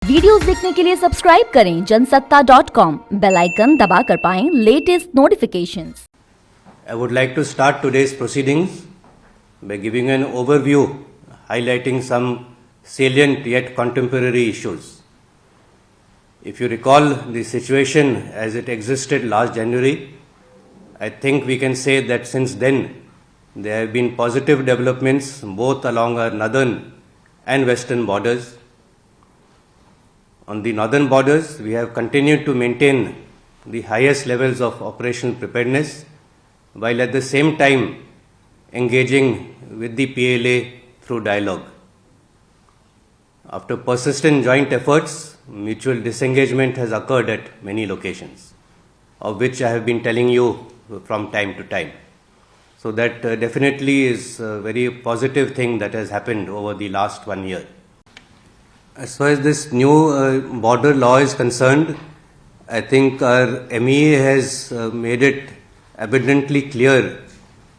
Videos देखने के लिए सब्सक्राइब करें जनसत्ता.com, बेल आइकन दबाकर पाएं latest notifications. I would like to start today's proceedings by giving an overview highlighting some salient yet contemporary issues. If you recall the situation as it existed last January, I think we can say that since then there have been positive developments both along our northern and western borders. On the northern borders, we have continued to maintain the highest levels of operational preparedness, while at the same time engaging with the PLA through dialogue. After persistent joint efforts, mutual disengagement has occurred at many locations, of which I have been telling you from time to time. So that definitely is a very positive thing that has happened over the last 1 year. As far as this new border law is concerned, I think our MEA has made it abundantly clear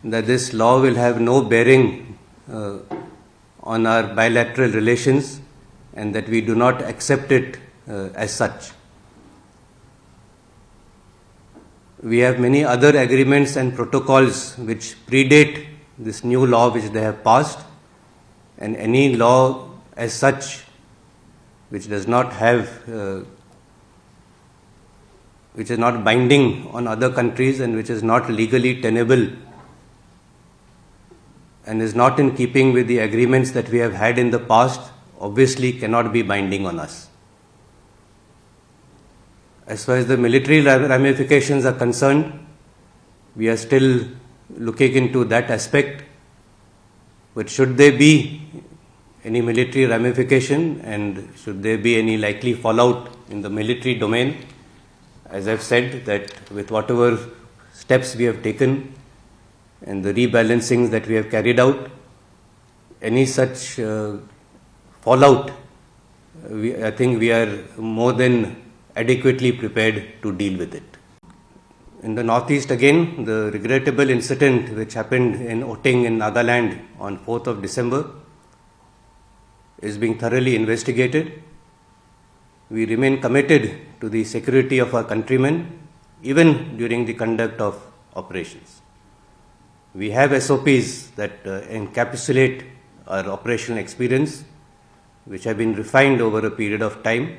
that this law will have no bearing on our bilateral relations and that we do not accept it as such. We have many other agreements and protocols which predate this new law which they have passed, and any law as such which does not have which is not binding on other countries and which is not legally tenable and is not in keeping with the agreements that we have had in the past, obviously cannot be binding on us. As far as the military ramifications are concerned, we are still looking into that aspect, but should there be any military ramification and should there be any likely fallout in the military domain, as I've said, that with whatever steps we have taken and the rebalancings that we have carried out, any such fallout, I think we are more than adequately prepared to deal with it. In the northeast again, the regrettable incident which happened in Oting in Nagaland on 4th of December is being thoroughly investigated. We remain committed to the security of our countrymen, even during the conduct of operations. We have SOPs that encapsulate our operational experience, which have been refined over a period of time,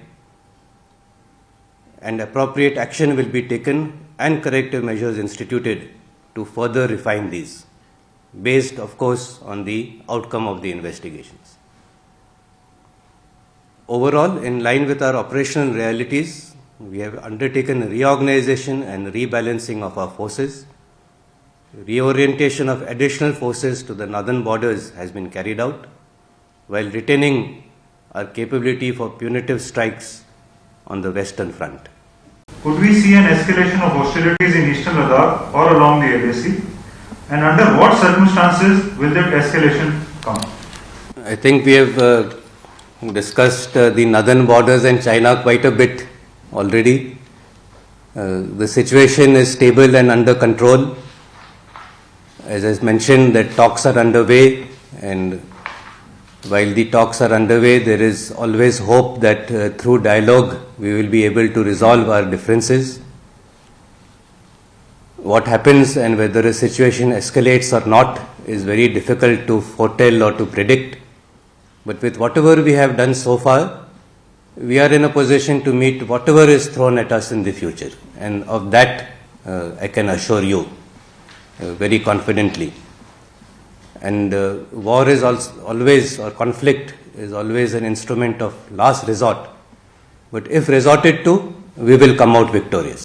and appropriate action will be taken and corrective measures instituted to further refine these, based, of course, on the outcome of the investigations. Overall, in line with our operational realities, we have undertaken reorganization and rebalancing of our forces. Reorientation of additional forces to the northern borders has been carried out, while retaining our capability for punitive strikes on the western front. Could we see an escalation of hostilities in eastern Ladakh or along the LAC? And under what circumstances will that escalation come? I think we have discussed the northern borders and China quite a bit already. The situation is stable and under control. As I mentioned, that talks are underway, and while the talks are underway, there is always hope that through dialogue we will be able to resolve our differences. What happens and whether a situation escalates or not is very difficult to foretell or to predict. But with whatever we have done so far, we are in a position to meet whatever is thrown at us in the future. And of that, I can assure you very confidently. And war is always, or conflict is always an instrument of last resort. But if resorted to, we will come out victorious.